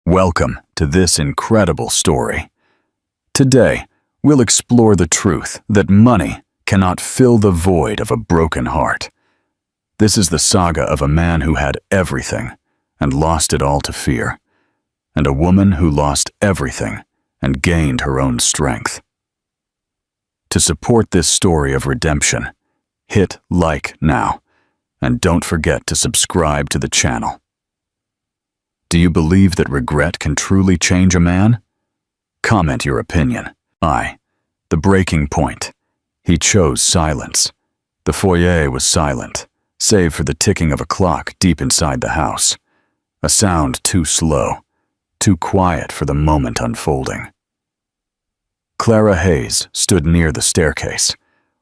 Welcome to this incredible story. Today, we'll explore the truth that money cannot fill the void of a broken heart. This is the saga of a man who had everything and lost it all to fear, and a woman who lost everything and gained her own strength. To support this story of redemption, hit like now, and don't forget to subscribe to the channel. Do you believe that regret can truly change a man? Comment your opinion. The breaking point. He chose silence. The foyer was silent, save for the ticking of a clock deep inside the house. A sound too slow, too quiet for the moment unfolding. Clara Hayes stood near the staircase,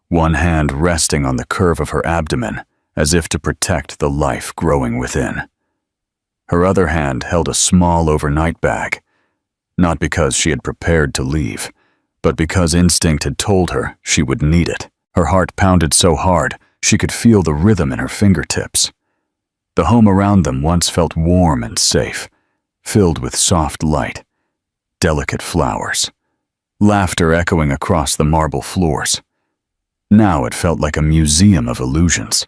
one hand resting on the curve of her abdomen as if to protect the life growing within. Her other hand held a small overnight bag, not because she had prepared to leave, but because instinct had told her she would need it. Her heart pounded so hard she could feel the rhythm in her fingertips. The home around them once felt warm and safe, filled with soft light, delicate flowers, laughter echoing across the marble floors. Now it felt like a museum of illusions,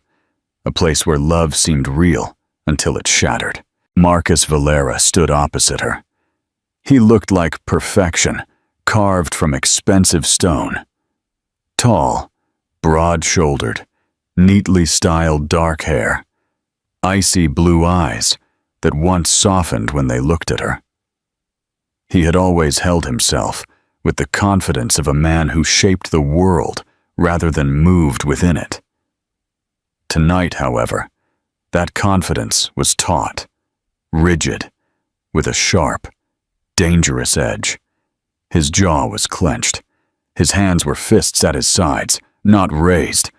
a place where love seemed real until it shattered. Marcus Valera stood opposite her. He looked like perfection, carved from expensive stone. Tall, broad-shouldered, neatly styled dark hair, icy blue eyes that once softened when they looked at her. He had always held himself with the confidence of a man who shaped the world rather than moved within it. Tonight, however, that confidence was taut, rigid, with a sharp, dangerous edge. His jaw was clenched. His hands were fists at his sides, not raised,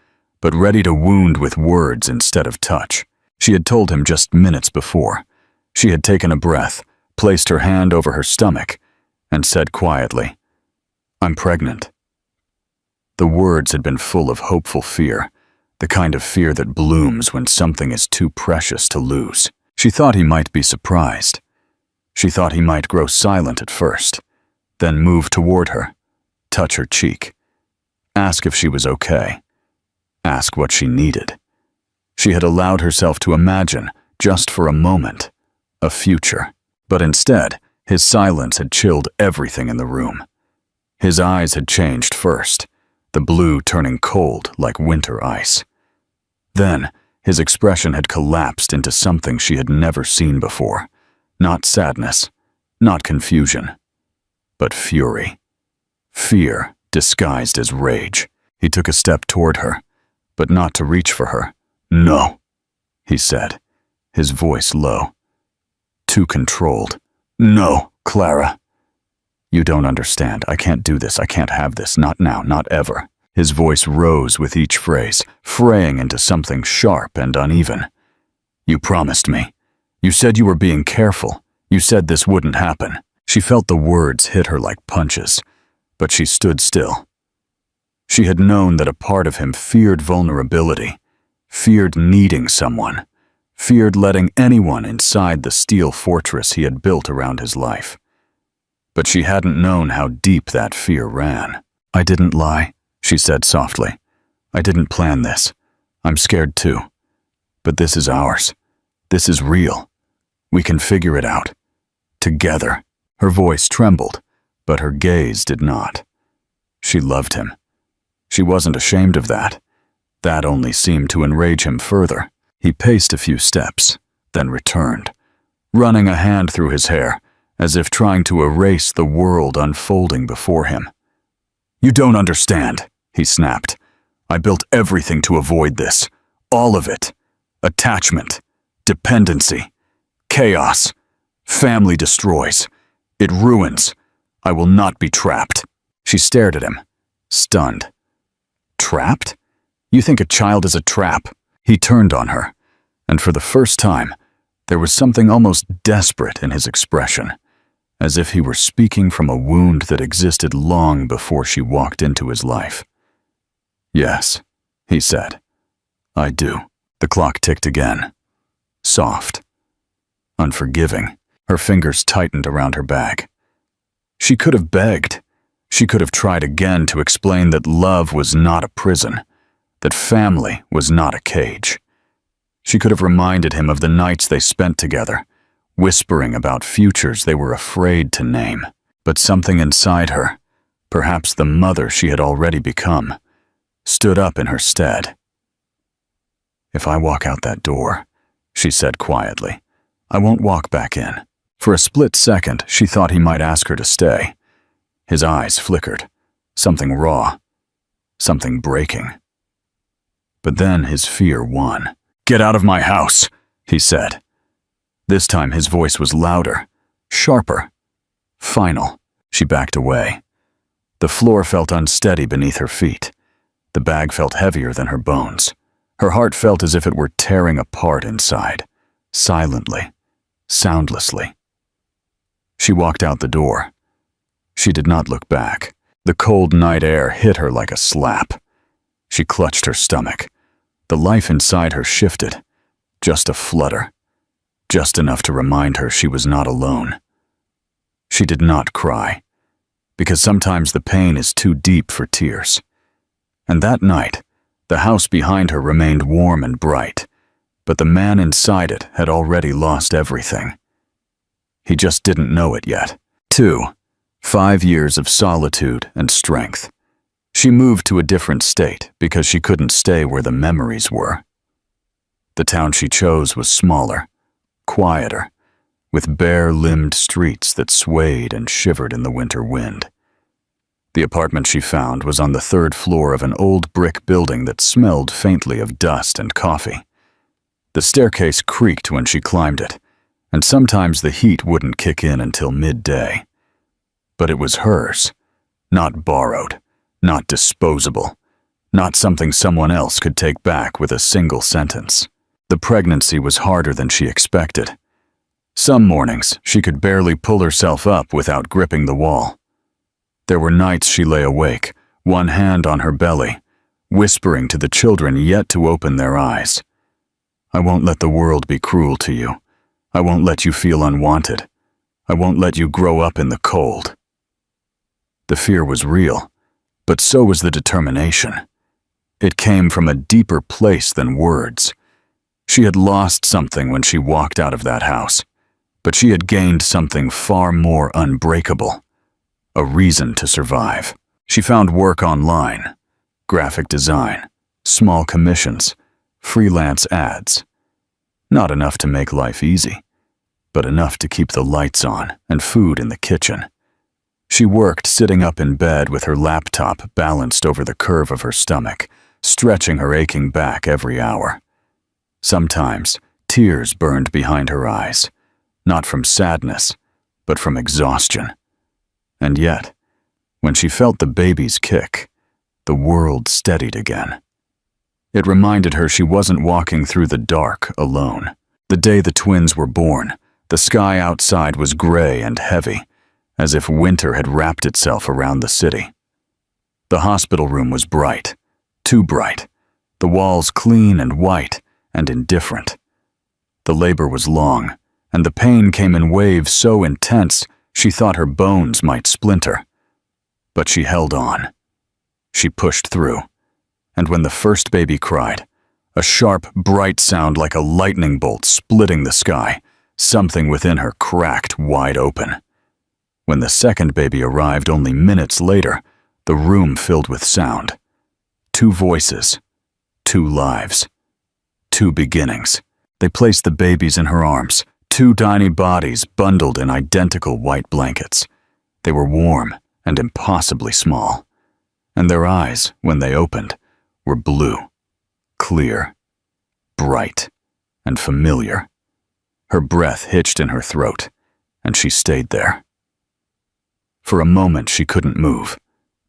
but ready to wound with words instead of touch. She had told him just minutes before. She had taken a breath, placed her hand over her stomach, and said quietly, "I'm pregnant." The words had been full of hopeful fear, the kind of fear that blooms when something is too precious to lose. She thought he might be surprised. She thought he might grow silent at first, then move toward her, touch her cheek, ask if she was okay, ask what she needed. She had allowed herself to imagine, just for a moment, a future. But instead, his silence had chilled everything in the room. His eyes had changed first, the blue turning cold like winter ice. Then, his expression had collapsed into something she had never seen before. Not sadness, not confusion, but fury. Fear disguised as rage. He took a step toward her, but not to reach for her. "No," he said, his voice low, too controlled. "No, Clara. You don't understand. I can't do this. I can't have this. Not now, not ever." His voice rose with each phrase, fraying into something sharp and uneven. "You promised me. You said you were being careful. You said this wouldn't happen." She felt the words hit her like punches, but she stood still. She had known that a part of him feared vulnerability, feared needing someone, feared letting anyone inside the steel fortress he had built around his life. But she hadn't known how deep that fear ran. "I didn't lie," she said softly. "I didn't plan this. I'm scared too. But this is ours. This is real. We can figure it out. Together." Her voice trembled, but her gaze did not. She loved him. She wasn't ashamed of that. That only seemed to enrage him further. He paced a few steps, then returned, running a hand through his hair, as if trying to erase the world unfolding before him. "You don't understand," he snapped. "I built everything to avoid this. All of it. Attachment, dependency, chaos. Family destroys. It ruins. I will not be trapped." She stared at him, stunned. "Trapped? You think a child is a trap?" He turned on her, and for the first time, there was something almost desperate in his expression, as if he were speaking from a wound that existed long before she walked into his life. "Yes," he said. "I do." The clock ticked again. Soft. Unforgiving. Her fingers tightened around her bag. She could have begged. She could have tried again to explain that love was not a prison, that family was not a cage. She could have reminded him of the nights they spent together, whispering about futures they were afraid to name. But something inside her, perhaps the mother she had already become, stood up in her stead. "If I walk out that door," she said quietly, "I won't walk back in." For a split second, she thought he might ask her to stay. His eyes flickered, something raw, something breaking. But then his fear won. "Get out of my house," he said. This time his voice was louder, sharper, final. She backed away. The floor felt unsteady beneath her feet. The bag felt heavier than her bones. Her heart felt as if it were tearing apart inside, silently, soundlessly. She walked out the door. She did not look back. The cold night air hit her like a slap. She clutched her stomach. The life inside her shifted, just a flutter, just enough to remind her she was not alone. She did not cry, because sometimes the pain is too deep for tears. And that night, the house behind her remained warm and bright, but the man inside it had already lost everything. He just didn't know it yet. 5 years of solitude and strength. She moved to a different state because she couldn't stay where the memories were. The town she chose was smaller, quieter, with bare-limbed streets that swayed and shivered in the winter wind. The apartment she found was on the 3rd floor of an old brick building that smelled faintly of dust and coffee. The staircase creaked when she climbed it, and sometimes the heat wouldn't kick in until midday. But it was hers, not borrowed, not disposable, not something someone else could take back with a single sentence. The pregnancy was harder than she expected. Some mornings, she could barely pull herself up without gripping the wall. There were nights she lay awake, one hand on her belly, whispering to the children yet to open their eyes. "I won't let the world be cruel to you. I won't let you feel unwanted. I won't let you grow up in the cold." The fear was real, but so was the determination. It came from a deeper place than words. She had lost something when she walked out of that house, but she had gained something far more unbreakable, a reason to survive. She found work online, graphic design, small commissions, freelance ads. Not enough to make life easy, but enough to keep the lights on and food in the kitchen. She worked sitting up in bed with her laptop balanced over the curve of her stomach, stretching her aching back every hour. Sometimes, tears burned behind her eyes, not from sadness, but from exhaustion. And yet, when she felt the baby's kick, the world steadied again. It reminded her she wasn't walking through the dark alone. The day the twins were born, the sky outside was gray and heavy, as if winter had wrapped itself around the city. The hospital room was bright, too bright, the walls clean and white and indifferent. The labor was long, and the pain came in waves so intense she thought her bones might splinter. But she held on. She pushed through, and when the first baby cried, a sharp, bright sound like a lightning bolt splitting the sky, something within her cracked wide open. When the second baby arrived only minutes later, the room filled with sound. 2 voices, 2 lives, 2 beginnings. They placed the babies in her arms, 2 tiny bodies bundled in identical white blankets. They were warm and impossibly small, and their eyes, when they opened, were blue, clear, bright, and familiar. Her breath hitched in her throat, and she stayed there. For a moment she couldn't move,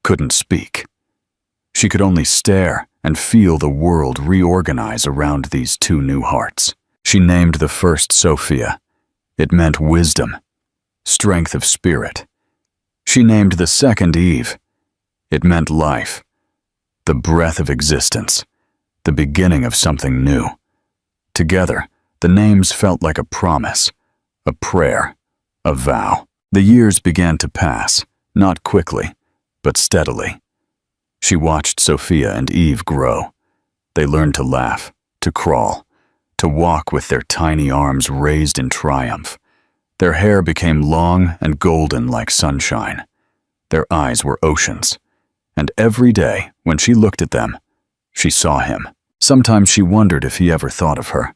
couldn't speak. She could only stare and feel the world reorganize around these 2 new hearts. She named the first Sophia. It meant wisdom, strength of spirit. She named the second Eve. It meant life, the breath of existence, the beginning of something new. Together, the names felt like a promise, a prayer, a vow. The years began to pass, not quickly, but steadily. She watched Sophia and Eve grow. They learned to laugh, to crawl, to walk with their tiny arms raised in triumph. Their hair became long and golden like sunshine. Their eyes were oceans. And every day, when she looked at them, she saw him. Sometimes she wondered if he ever thought of her,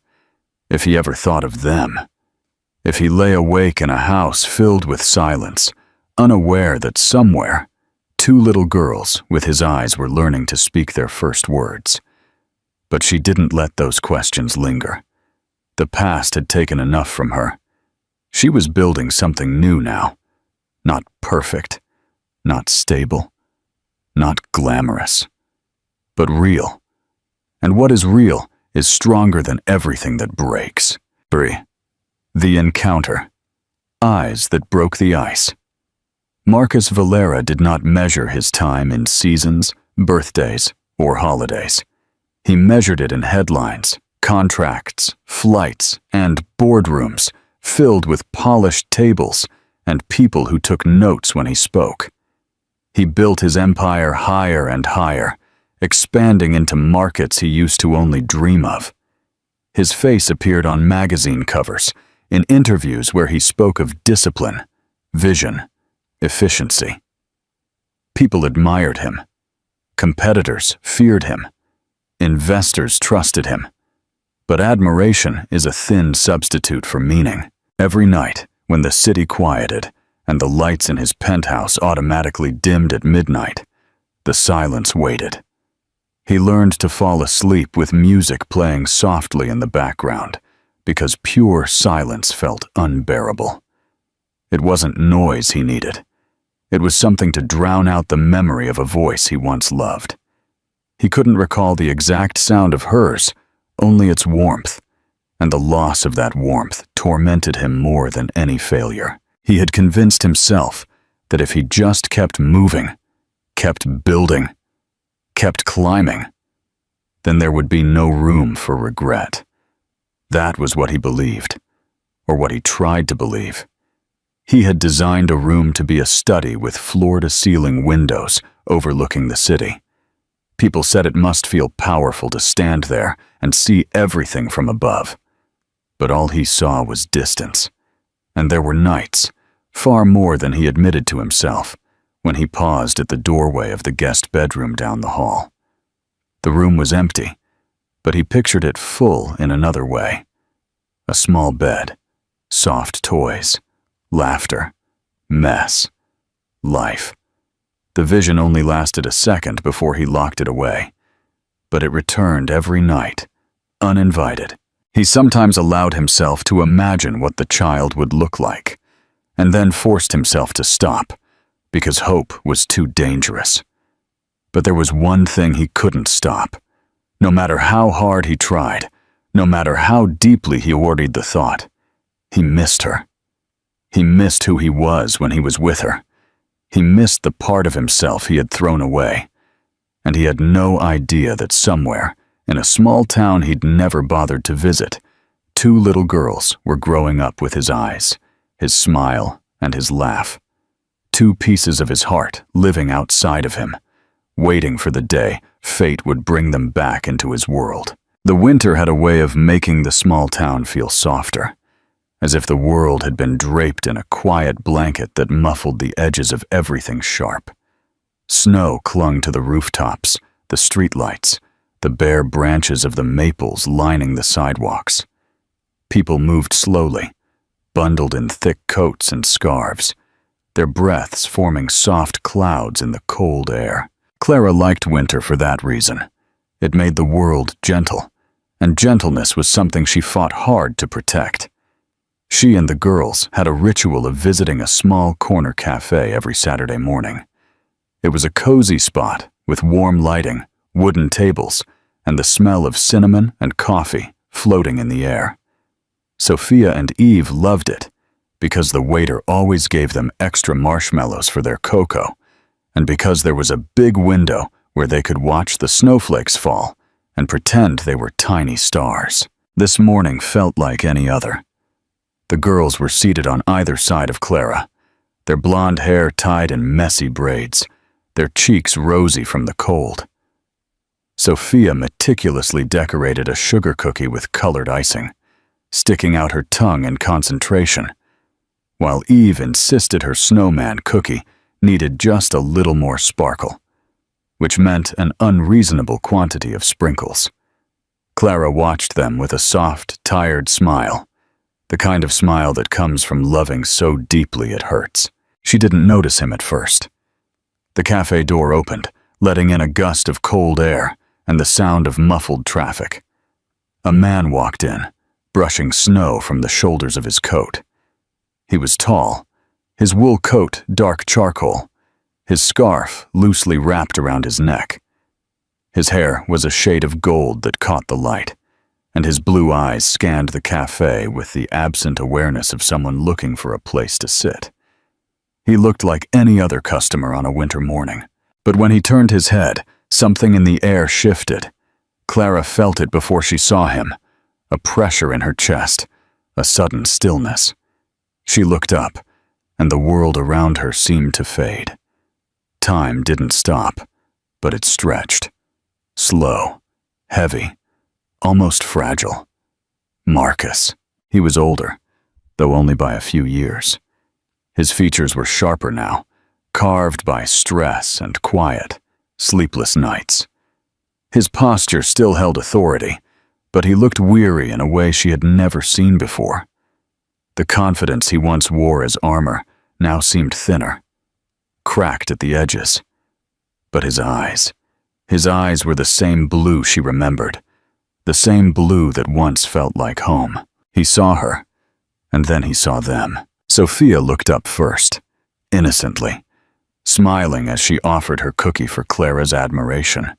if he ever thought of them, if he lay awake in a house filled with silence, unaware that somewhere, two little girls with his eyes were learning to speak their first words. But she didn't let those questions linger. The past had taken enough from her. She was building something new now. Not perfect, not stable, not glamorous, but real. And what is real is stronger than everything that breaks. 3. The encounter. Eyes that broke the ice. Marcus Valera did not measure his time in seasons, birthdays, or holidays. He measured it in headlines, contracts, flights, and boardrooms filled with polished tables and people who took notes when he spoke. He built his empire higher and higher, expanding into markets he used to only dream of. His face appeared on magazine covers, in interviews where he spoke of discipline, vision, efficiency. People admired him. Competitors feared him. Investors trusted him. But admiration is a thin substitute for meaning. Every night, when the city quieted and the lights in his penthouse automatically dimmed at midnight, the silence waited. He learned to fall asleep with music playing softly in the background because pure silence felt unbearable. It wasn't noise he needed. It was something to drown out the memory of a voice he once loved. He couldn't recall the exact sound of hers, only its warmth, and the loss of that warmth tormented him more than any failure. He had convinced himself that if he just kept moving, kept building, kept climbing, then there would be no room for regret. That was what he believed, or what he tried to believe. He had designed a room to be a study with floor-to-ceiling windows overlooking the city. People said it must feel powerful to stand there and see everything from above. But all he saw was distance. And there were nights, far more than he admitted to himself, when he paused at the doorway of the guest bedroom down the hall. The room was empty, but he pictured it full in another way. A small bed, soft toys, laughter, mess, life. The vision only lasted a second before he locked it away, but it returned every night, uninvited. He sometimes allowed himself to imagine what the child would look like, and then forced himself to stop, because hope was too dangerous. But there was one thing he couldn't stop. No matter how hard he tried, no matter how deeply he ordered the thought, he missed her. He missed who he was when he was with her. He missed the part of himself he had thrown away. And he had no idea that somewhere, in a small town he'd never bothered to visit, two little girls were growing up with his eyes, his smile, and his laugh. Two pieces of his heart living outside of him, waiting for the day fate would bring them back into his world. The winter had a way of making the small town feel softer, as if the world had been draped in a quiet blanket that muffled the edges of everything sharp. Snow clung to the rooftops, the streetlights, the bare branches of the maples lining the sidewalks. People moved slowly, bundled in thick coats and scarves, their breaths forming soft clouds in the cold air. Clara liked winter for that reason. It made the world gentle, and gentleness was something she fought hard to protect. She and the girls had a ritual of visiting a small corner cafe every Saturday morning. It was a cozy spot with warm lighting, wooden tables, and the smell of cinnamon and coffee floating in the air. Sophia and Eve loved it because the waiter always gave them extra marshmallows for their cocoa, and because there was a big window where they could watch the snowflakes fall and pretend they were tiny stars. This morning felt like any other. The girls were seated on either side of Clara, their blonde hair tied in messy braids, their cheeks rosy from the cold. Sophia meticulously decorated a sugar cookie with colored icing, sticking out her tongue in concentration, while Eve insisted her snowman cookie needed just a little more sparkle, which meant an unreasonable quantity of sprinkles. Clara watched them with a soft, tired smile, the kind of smile that comes from loving so deeply it hurts. She didn't notice him at first. The cafe door opened, letting in a gust of cold air and the sound of muffled traffic. A man walked in, brushing snow from the shoulders of his coat. He was tall, his wool coat dark charcoal, his scarf loosely wrapped around his neck. His hair was a shade of gold that caught the light, and his blue eyes scanned the cafe with the absent awareness of someone looking for a place to sit. He looked like any other customer on a winter morning, but when he turned his head, something in the air shifted. Clara felt it before she saw him, a pressure in her chest, a sudden stillness. She looked up, and the world around her seemed to fade. Time didn't stop, but it stretched. Slow, heavy, almost fragile. Marcus. He was older, though only by a few years. His features were sharper now, carved by stress and quiet, sleepless nights. His posture still held authority, but he looked weary in a way she had never seen before. The confidence he once wore as armor now seemed thinner, cracked at the edges. But his eyes were the same blue she remembered, the same blue that once felt like home. He saw her, and then he saw them. Sophia looked up first, innocently, smiling as she offered her cookie for Clara's admiration.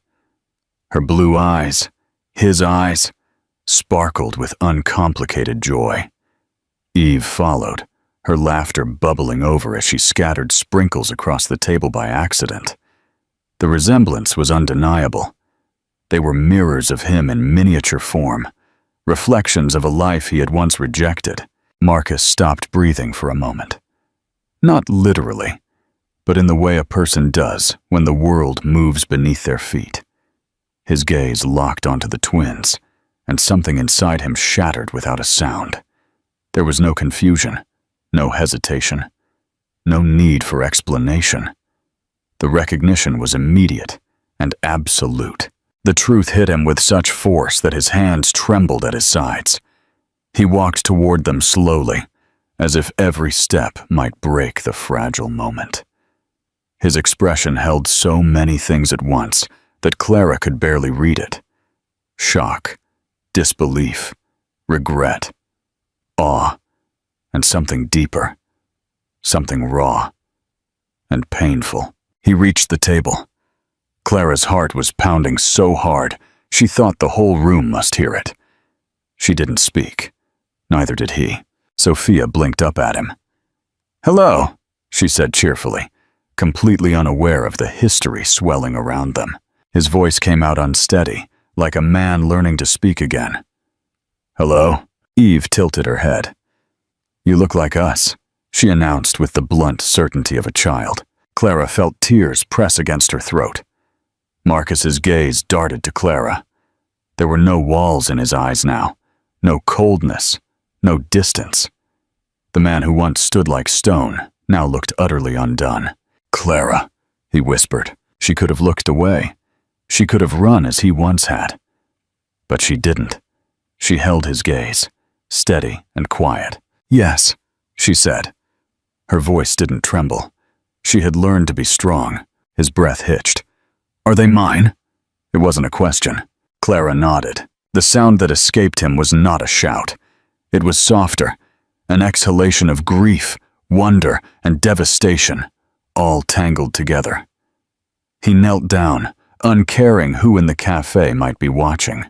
Her blue eyes, his eyes, sparkled with uncomplicated joy. Eve followed, her laughter bubbling over as she scattered sprinkles across the table by accident. The resemblance was undeniable. They were mirrors of him in miniature form, reflections of a life he had once rejected. Marcus stopped breathing for a moment. Not literally, but in the way a person does when the world moves beneath their feet. His gaze locked onto the twins, and something inside him shattered without a sound. There was no confusion, no hesitation, no need for explanation. The recognition was immediate and absolute. The truth hit him with such force that his hands trembled at his sides. He walked toward them slowly, as if every step might break the fragile moment. His expression held so many things at once that Clara could barely read it. Shock, disbelief, regret, awe, and something deeper, something raw and painful. He reached the table. Clara's heart was pounding so hard, she thought the whole room must hear it. She didn't speak. Neither did he. Sophia blinked up at him. "Hello," she said cheerfully, completely unaware of the history swelling around them. His voice came out unsteady, like a man learning to speak again. "Hello?" Eve tilted her head. "You look like us," she announced with the blunt certainty of a child. Clara felt tears press against her throat. Marcus's gaze darted to Clara. There were no walls in his eyes now, no coldness, no distance. The man who once stood like stone now looked utterly undone. "Clara," he whispered. She could have looked away. She could have run as he once had. But she didn't. She held his gaze, steady and quiet. "Yes," she said. Her voice didn't tremble. She had learned to be strong. His breath hitched. "Are they mine?" It wasn't a question. Clara nodded. The sound that escaped him was not a shout. It was softer, an exhalation of grief, wonder, and devastation, all tangled together. He knelt down, uncaring who in the cafe might be watching.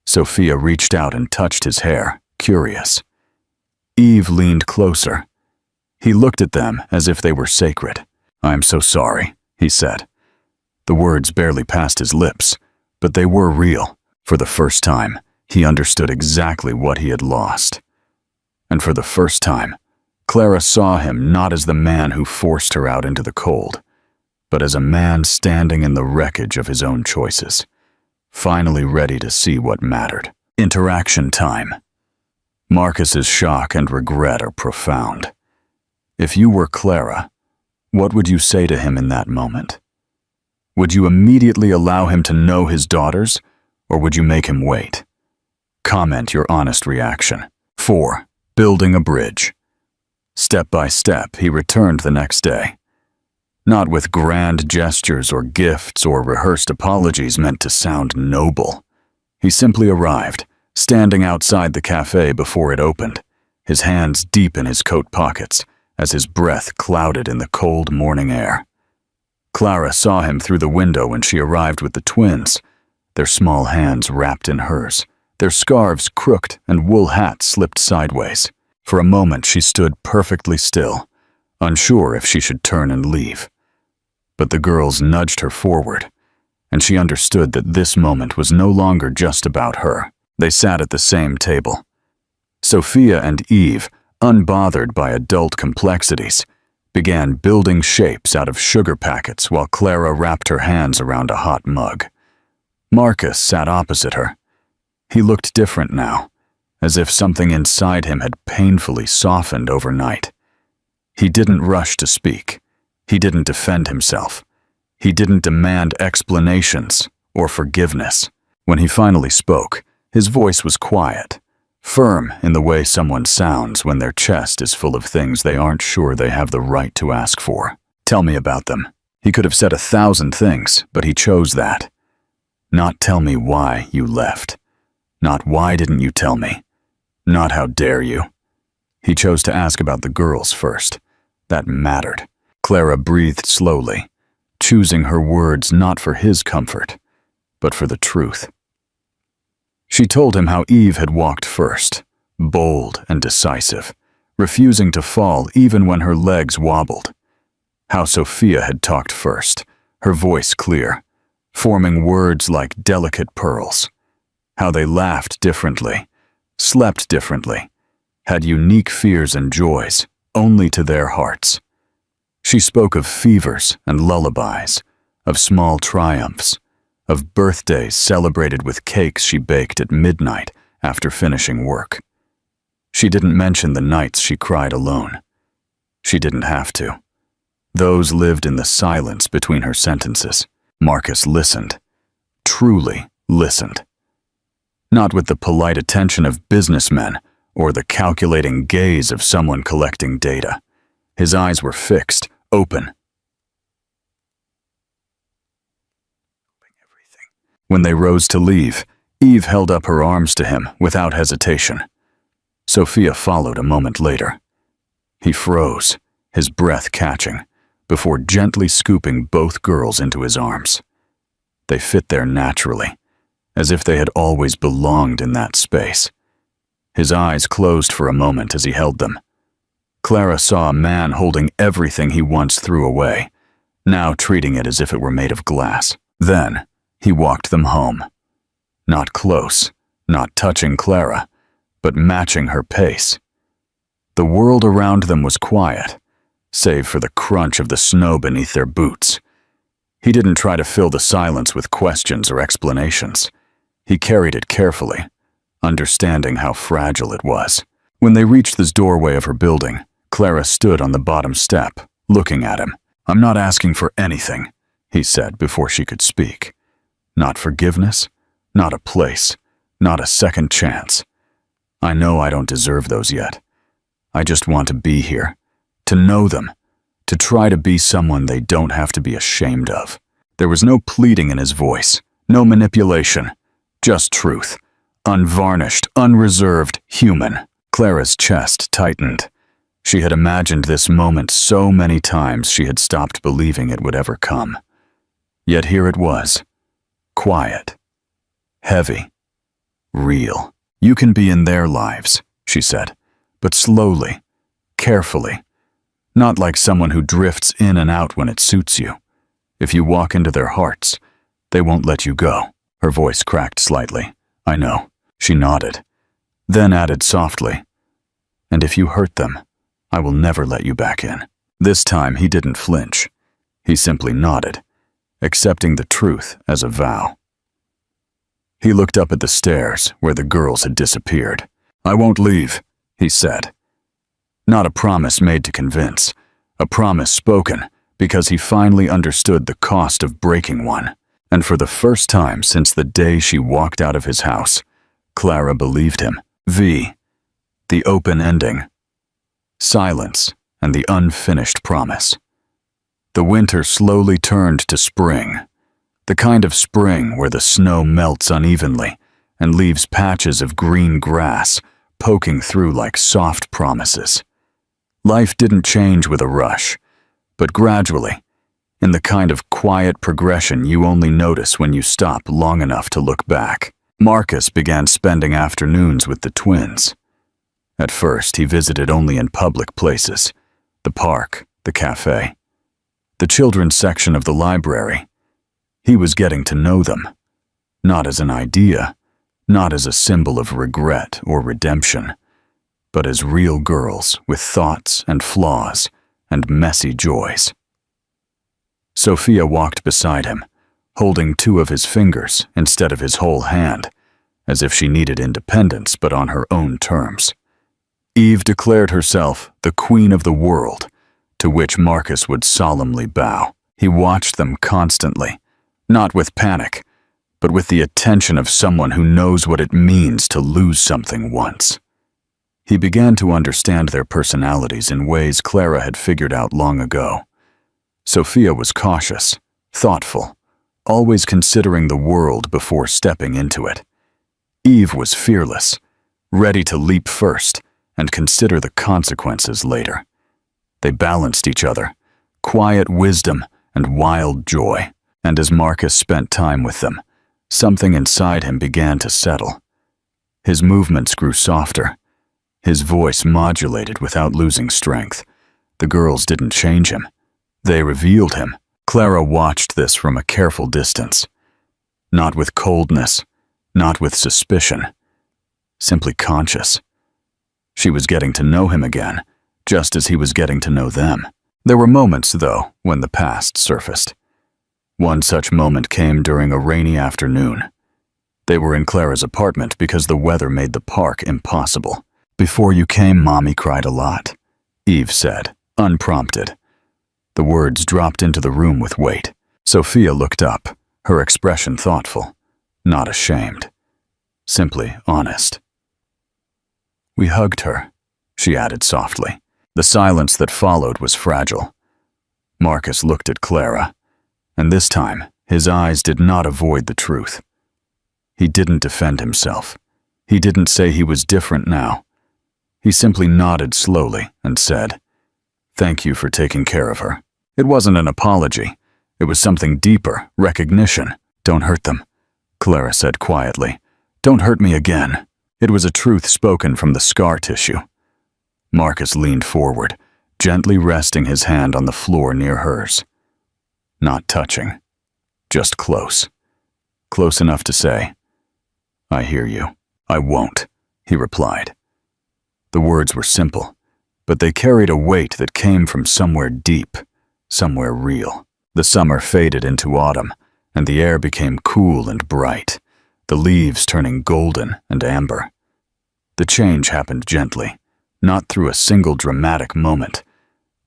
Sophia reached out and touched his hair, curious. Eve leaned closer. He looked at them as if they were sacred. "I'm so sorry," he said. The words barely passed his lips, but they were real. For the first time, he understood exactly what he had lost. and for the first time, Clara saw him not as the man who forced her out into the cold, but as a man standing in the wreckage of his own choices, finally ready to see what mattered. Interaction time. Marcus's shock and regret are profound. If you were Clara, what would you say to him in that moment? Would you immediately allow him to know his daughters, or would you make him wait? Comment your honest reaction. 4. Building a bridge. Step by step, he returned the next day. Not with grand gestures or gifts or rehearsed apologies meant to sound noble. He simply arrived, standing outside the cafe before it opened, his hands deep in his coat pockets as his breath clouded in the cold morning air. Clara saw him through the window when she arrived with the twins, their small hands wrapped in hers, their scarves crooked and wool hats slipped sideways. For a moment she stood perfectly still, unsure if she should turn and leave. But the girls nudged her forward, and she understood that this moment was no longer just about her. They sat at the same table. Sophia and Eve, unbothered by adult complexities, began building shapes out of sugar packets while Clara wrapped her hands around a hot mug. Marcus sat opposite her. He looked different now, as if something inside him had painfully softened overnight. He didn't rush to speak. He didn't defend himself. He didn't demand explanations or forgiveness. When he finally spoke, his voice was quiet, firm in the way someone sounds when their chest is full of things they aren't sure they have the right to ask for. Tell me about them. He could have said 1,000 things, but he chose that. Not tell me why you left. Not why didn't you tell me. Not how dare you. He chose to ask about the girls first. That mattered. Clara breathed slowly, choosing her words not for his comfort, but for the truth. She told him how Eve had walked first, bold and decisive, refusing to fall even when her legs wobbled. How Sophia had talked first, her voice clear, forming words like delicate pearls. How they laughed differently, slept differently, had unique fears and joys only to their hearts. She spoke of fevers and lullabies, of small triumphs, of birthdays celebrated with cakes she baked at midnight after finishing work. She didn't mention the nights she cried alone. She didn't have to. Those lived in the silence between her sentences. Marcus listened, truly listened. Not with the polite attention of businessmen or the calculating gaze of someone collecting data. His eyes were fixed, open. When they rose to leave, Eve held up her arms to him without hesitation. Sophia followed a moment later. He froze, his breath catching, before gently scooping both girls into his arms. They fit there naturally, as if they had always belonged in that space. His eyes closed for a moment as he held them. Clara saw a man holding everything he once threw away, now treating it as if it were made of glass. Then, he walked them home. Not close, not touching Clara, but matching her pace. The world around them was quiet, save for the crunch of the snow beneath their boots. He didn't try to fill the silence with questions or explanations. He carried it carefully, understanding how fragile it was. When they reached the doorway of her building, Clara stood on the bottom step, looking at him. "I'm not asking for anything," he said before she could speak. "Not forgiveness, not a place, not a second chance. I know I don't deserve those yet. I just want to be here, to know them, to try to be someone they don't have to be ashamed of." There was no pleading in his voice, no manipulation, just truth, unvarnished, unreserved, human. Clara's chest tightened. She had imagined this moment so many times she had stopped believing it would ever come. Yet here it was, quiet, heavy, real. "You can be in their lives," she said, "but slowly, carefully, not like someone who drifts in and out when it suits you. If you walk into their hearts, they won't let you go." Her voice cracked slightly. "I know." She nodded, then added softly, and if you hurt them, I will never let you back in." This time he didn't flinch. He simply nodded, accepting the truth as a vow. He looked up at the stairs where the girls had disappeared. "I won't leave," he said. Not a promise made to convince, a promise spoken because he finally understood the cost of breaking one. And for the first time since the day she walked out of his house, Clara believed him. The open ending, silence, and the unfinished promise. The winter slowly turned to spring, the kind of spring where the snow melts unevenly and leaves patches of green grass poking through like soft promises. Life didn't change with a rush, but gradually, in the kind of quiet progression you only notice when you stop long enough to look back. Marcus began spending afternoons with the twins. At first, he visited only in public places, the park, the cafe, the children's section of the library. He was getting to know them, not as an idea, not as a symbol of regret or redemption, but as real girls with thoughts and flaws and messy joys. Sophia walked beside him, holding two of his fingers instead of his whole hand, as if she needed independence but on her own terms. Eve declared herself the queen of the world, to which Marcus would solemnly bow. He watched them constantly, not with panic, but with the attention of someone who knows what it means to lose something once. He began to understand their personalities in ways Clara had figured out long ago. Sophia was cautious, thoughtful, always considering the world before stepping into it. Eve was fearless, ready to leap first and consider the consequences later. They balanced each other, quiet wisdom and wild joy, and as Marcus spent time with them, something inside him began to settle. His movements grew softer, his voice modulated without losing strength. The girls didn't change him. They revealed him. Clara watched this from a careful distance. Not with coldness, not with suspicion, simply conscious. She was getting to know him again, just as he was getting to know them. There were moments, though, when the past surfaced. One such moment came during a rainy afternoon. They were in Clara's apartment because the weather made the park impossible. "Before you came, Mommy cried a lot," Eve said, unprompted. The words dropped into the room with weight. Sophia looked up, her expression thoughtful, not ashamed, simply honest. "We hugged her," she added softly. The silence that followed was fragile. Marcus looked at Clara, and this time his eyes did not avoid the truth. He didn't defend himself. He didn't say he was different now. He simply nodded slowly and said, "Thank you for taking care of her." It wasn't an apology. It was something deeper, recognition. "Don't hurt them," Clara said quietly. "Don't hurt me again." It was a truth spoken from the scar tissue. Marcus leaned forward, gently resting his hand on the floor near hers. Not touching, just close. Close enough to say, "I hear you." "I won't," he replied. The words were simple, but they carried a weight that came from somewhere deep, somewhere real. The summer faded into autumn, and the air became cool and bright, the leaves turning golden and amber. The change happened gently, not through a single dramatic moment,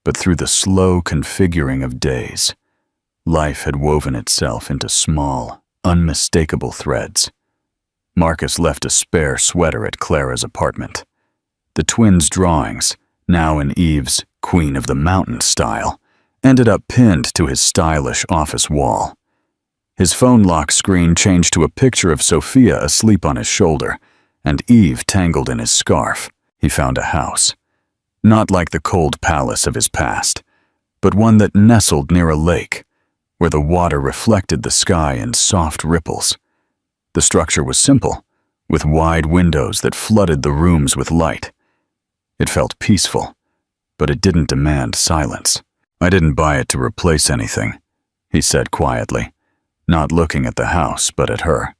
but through the slow configuring of days. Life had woven itself into small, unmistakable threads. Marcus left a spare sweater at Clara's apartment. The twins' drawings, now in Eve's Queen of the Mountain style, ended up pinned to his stylish office wall. His phone lock screen changed to a picture of Sophia asleep on his shoulder, and Eve tangled in his scarf. He found a house. Not like the cold palace of his past, but one that nestled near a lake, where the water reflected the sky in soft ripples. The structure was simple, with wide windows that flooded the rooms with light. It felt peaceful, but it didn't demand silence. "I didn't buy it to replace anything," he said quietly, not looking at the house but at her.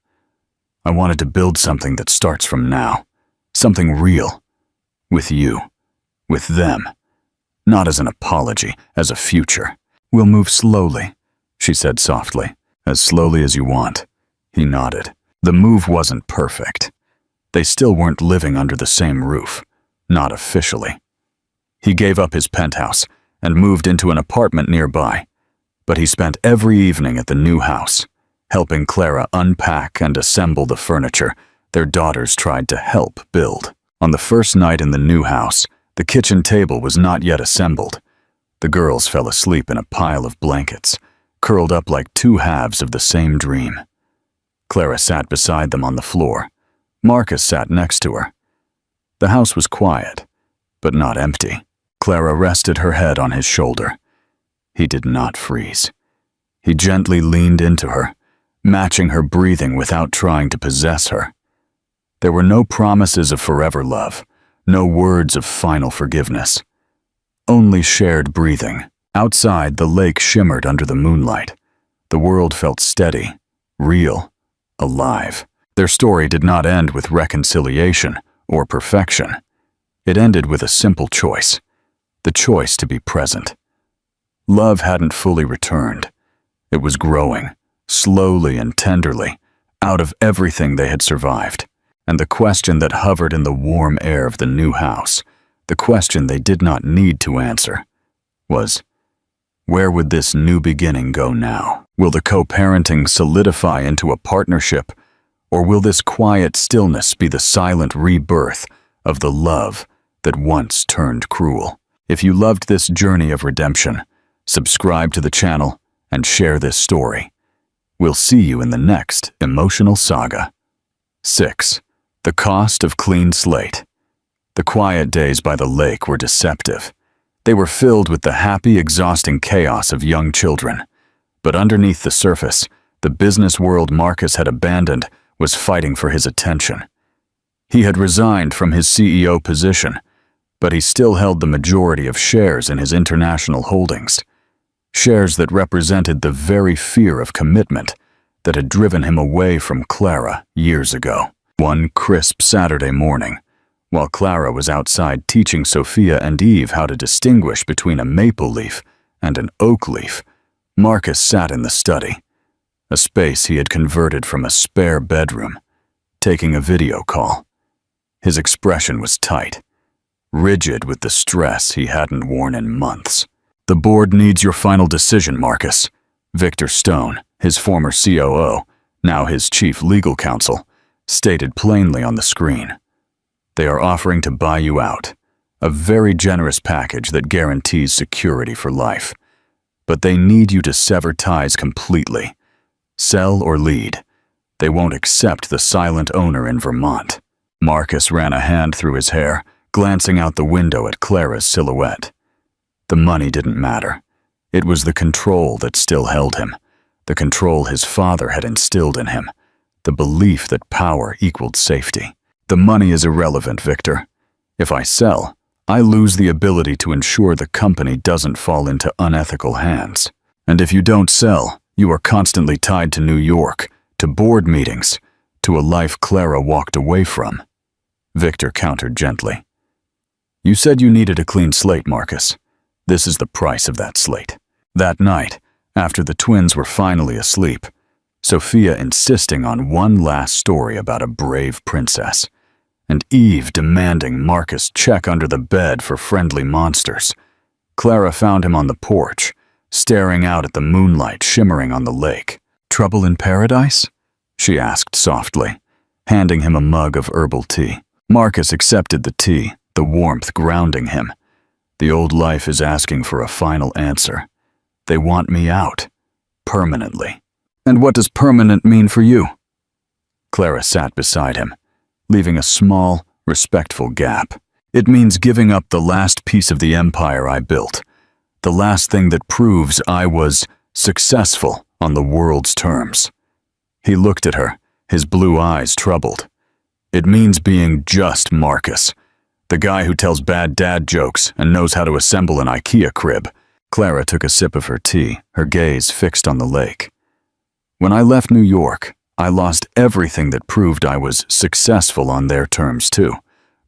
"I wanted to build something that starts from now, something real, with you." with them. Not as an apology, as a future. We'll move slowly, she said softly. As slowly as you want. He nodded. The move wasn't perfect. They still weren't living under the same roof. Not officially. He gave up his penthouse and moved into an apartment nearby, but he spent every evening at the new house, helping Clara unpack and assemble the furniture their daughters tried to help build. On the first night in the new house, the kitchen table was not yet assembled. The girls fell asleep in a pile of blankets, curled up like two halves of the same dream. Clara sat beside them on the floor. Marcus sat next to her. The house was quiet, but not empty. Clara rested her head on his shoulder. He did not freeze. He gently leaned into her, matching her breathing without trying to possess her. There were no promises of forever love, no words of final forgiveness. Only shared breathing. Outside, the lake shimmered under the moonlight. The world felt steady, real, alive. Their story did not end with reconciliation or perfection. It ended with a simple choice. The choice to be present. Love hadn't fully returned. It was growing, slowly and tenderly, out of everything they had survived. And the question that hovered in the warm air of the new house, the question they did not need to answer, was, where would this new beginning go now? Will the co-parenting solidify into a partnership, or will this quiet stillness be the silent rebirth of the love that once turned cruel? If you loved this journey of redemption, subscribe to the channel and share this story. We'll see you in the next emotional saga. 6. The cost of clean slate. The quiet days by the lake were deceptive. They were filled with the happy, exhausting chaos of young children. But underneath the surface, the business world Marcus had abandoned was fighting for his attention. He had resigned from his CEO position, but he still held the majority of shares in his international holdings. Shares that represented the very fear of commitment that had driven him away from Clara years ago. One crisp Saturday morning, while Clara was outside teaching Sophia and Eve how to distinguish between a maple leaf and an oak leaf, Marcus sat in the study, a space he had converted from a spare bedroom, taking a video call. His expression was tight, rigid with the stress he hadn't worn in months. The board needs your final decision, Marcus. Victor Stone, his former COO, now his chief legal counsel, stated plainly on the screen. They are offering to buy you out, a very generous package that guarantees security for life. But they need you to sever ties completely. Sell or lead. They won't accept the silent owner in Vermont. Marcus ran a hand through his hair, glancing out the window at Clara's silhouette. The money didn't matter. It was the control that still held him, the control his father had instilled in him, the belief that power equaled safety. The money is irrelevant, Victor. If I sell, I lose the ability to ensure the company doesn't fall into unethical hands. And if you don't sell, you are constantly tied to New York, to board meetings, to a life Clara walked away from. Victor countered gently. You said you needed a clean slate, Marcus. This is the price of that slate. That night, after the twins were finally asleep, Sophia insisting on one last story about a brave princess, and Eve demanding Marcus check under the bed for friendly monsters, Clara found him on the porch, staring out at the moonlight shimmering on the lake. Trouble in paradise? She asked softly, handing him a mug of herbal tea. Marcus accepted the tea, the warmth grounding him. The old life is asking for a final answer. They want me out. Permanently. And what does permanent mean for you? Clara sat beside him, leaving a small, respectful gap. It means giving up the last piece of the empire I built, the last thing that proves I was successful on the world's terms. He looked at her, his blue eyes troubled. It means being just Marcus, the guy who tells bad dad jokes and knows how to assemble an IKEA crib. Clara took a sip of her tea, her gaze fixed on the lake. When I left New York, I lost everything that proved I was successful on their terms too.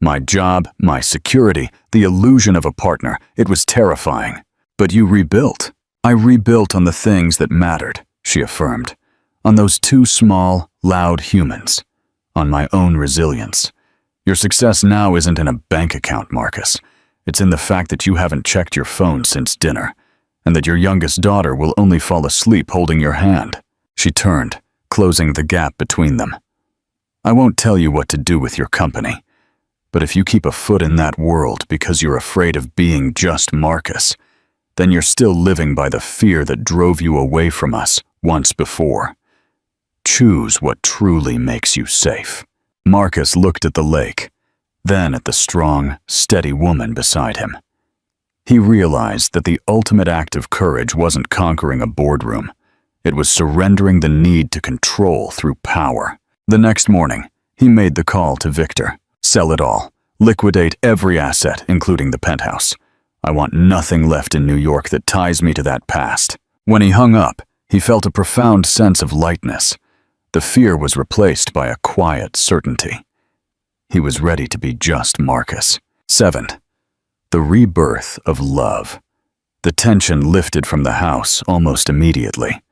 My job, my security, the illusion of a partner, it was terrifying. But you rebuilt. I rebuilt on the things that mattered, she affirmed. On those two small, loud humans. On my own resilience. Your success now isn't in a bank account, Marcus. It's in the fact that you haven't checked your phone since dinner, and that your youngest daughter will only fall asleep holding your hand. She turned, closing the gap between them. I won't tell you what to do with your company, but if you keep a foot in that world because you're afraid of being just Marcus, then you're still living by the fear that drove you away from us once before. Choose what truly makes you safe. Marcus looked at the lake, then at the strong, steady woman beside him. He realized that the ultimate act of courage wasn't conquering a boardroom. It was surrendering the need to control through power. The next morning, he made the call to Victor. Sell it all. Liquidate every asset, including the penthouse. I want nothing left in New York that ties me to that past. When he hung up, he felt a profound sense of lightness. The fear was replaced by a quiet certainty. He was ready to be just Marcus. 7. The rebirth of love. The tension lifted from the house almost immediately.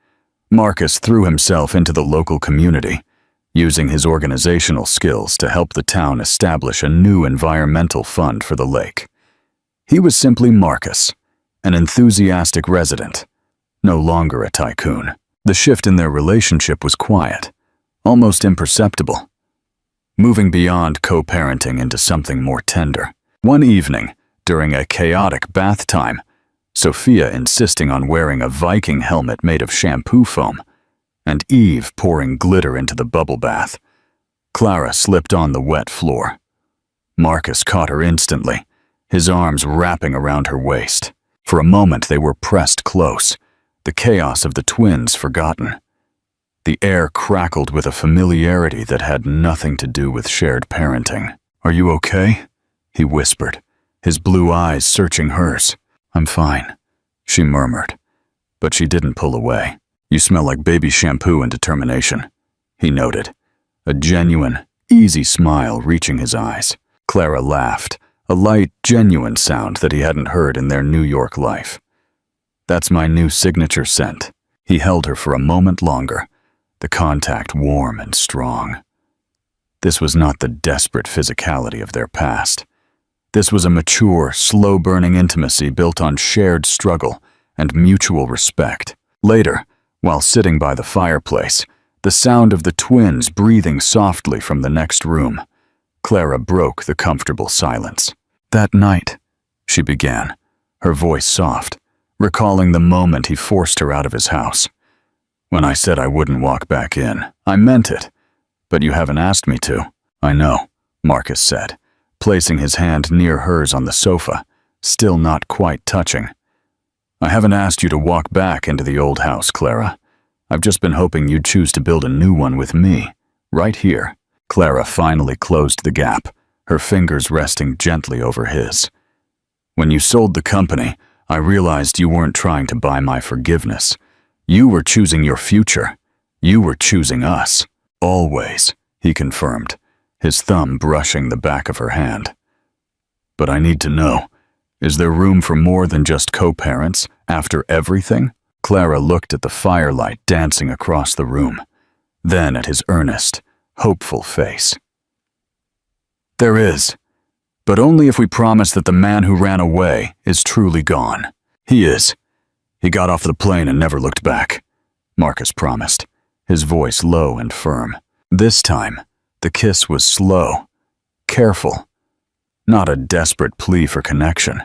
Marcus threw himself into the local community, using his organizational skills to help the town establish a new environmental fund for the lake. He was simply Marcus, an enthusiastic resident, no longer a tycoon. The shift in their relationship was quiet, almost imperceptible, moving beyond co-parenting into something more tender. One evening, during a chaotic bath time, Sophia insisting on wearing a Viking helmet made of shampoo foam, and Eve pouring glitter into the bubble bath, Clara slipped on the wet floor. Marcus caught her instantly, his arms wrapping around her waist. For a moment they were pressed close, the chaos of the twins forgotten. The air crackled with a familiarity that had nothing to do with shared parenting. "Are you okay?" he whispered, his blue eyes searching hers. "I'm fine," she murmured, but she didn't pull away. "You smell like baby shampoo and determination," he noted, a genuine, easy smile reaching his eyes. Clara laughed, a light, genuine sound that he hadn't heard in their New York life. "That's my new signature scent." He held her for a moment longer, the contact warm and strong. This was not the desperate physicality of their past. This was a mature, slow-burning intimacy built on shared struggle and mutual respect. Later, while sitting by the fireplace, the sound of the twins breathing softly from the next room, Clara broke the comfortable silence. "That night," she began, her voice soft, recalling the moment he forced her out of his house. "When I said I wouldn't walk back in, I meant it. But you haven't asked me to." "I know," Marcus said, placing his hand near hers on the sofa, still not quite touching. "I haven't asked you to walk back into the old house, Clara. I've just been hoping you'd choose to build a new one with me, right here." Clara finally closed the gap, her fingers resting gently over his. "When you sold the company, I realized you weren't trying to buy my forgiveness. You were choosing your future. You were choosing us. Always," he confirmed, his thumb brushing the back of her hand. "But I need to know, is there room for more than just co-parents after everything?" Clara looked at the firelight dancing across the room, then at his earnest, hopeful face. "There is, but only if we promise that the man who ran away is truly gone. He is. He got off the plane and never looked back," Marcus promised, his voice low and firm. This time, the kiss was slow, careful, not a desperate plea for connection,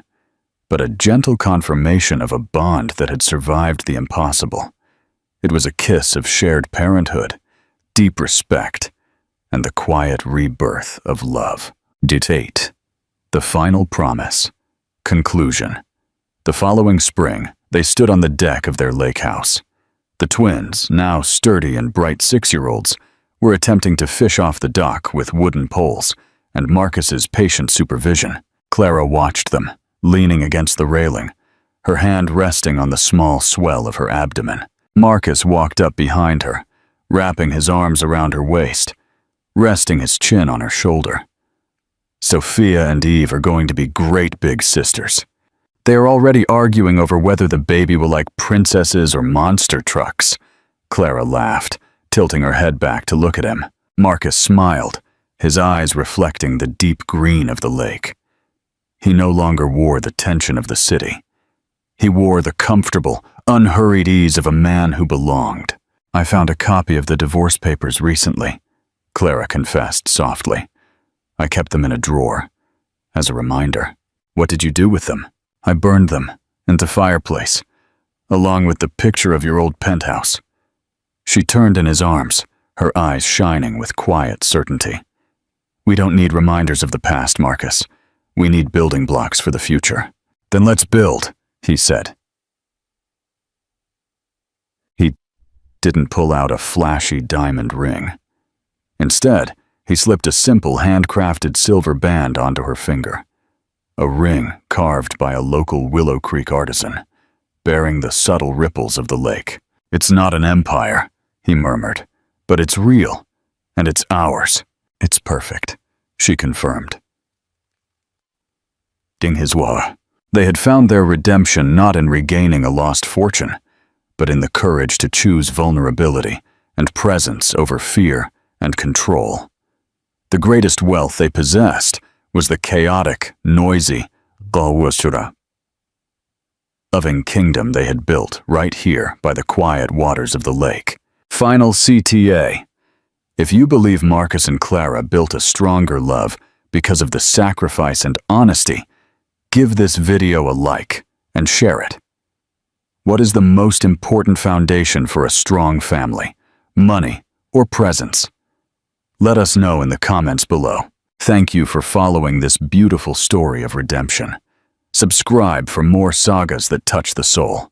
but a gentle confirmation of a bond that had survived the impossible. It was a kiss of shared parenthood, deep respect, and the quiet rebirth of love. Date: the final promise. Conclusion. The following spring, they stood on the deck of their lake house. The twins, now sturdy and bright 6-year-olds, were attempting to fish off the dock with wooden poles, and Marcus's patient supervision. Clara watched them, leaning against the railing, her hand resting on the small swell of her abdomen. Marcus walked up behind her, wrapping his arms around her waist, resting his chin on her shoulder. Sophia and Eve are going to be great big sisters. They are already arguing over whether the baby will like princesses or monster trucks. Clara laughed, tilting her head back to look at him. Marcus smiled, his eyes reflecting the deep green of the lake. He no longer wore the tension of the city. He wore the comfortable, unhurried ease of a man who belonged. I found a copy of the divorce papers recently, Clara confessed softly. I kept them in a drawer, as a reminder. What did you do with them? I burned them in the fireplace, along with the picture of your old penthouse. She turned in his arms, her eyes shining with quiet certainty. We don't need reminders of the past, Marcus. We need building blocks for the future. Then let's build, he said. He didn't pull out a flashy diamond ring. Instead, he slipped a simple handcrafted silver band onto her finger. A ring carved by a local Willow Creek artisan, bearing the subtle ripples of the lake. It's not an empire, he murmured, but it's real, and it's ours. It's perfect, she confirmed. Ding his war. They had found their redemption not in regaining a lost fortune, but in the courage to choose vulnerability and presence over fear and control. The greatest wealth they possessed was the chaotic, noisy loving kingdom they had built right here by the quiet waters of the lake. Final CTA. If you believe Marcus and Clara built a stronger love because of the sacrifice and honesty, give this video a like and share it. What is the most important foundation for a strong family? Money or presence? Let us know in the comments below. Thank you for following this beautiful story of redemption. Subscribe for more sagas that touch the soul.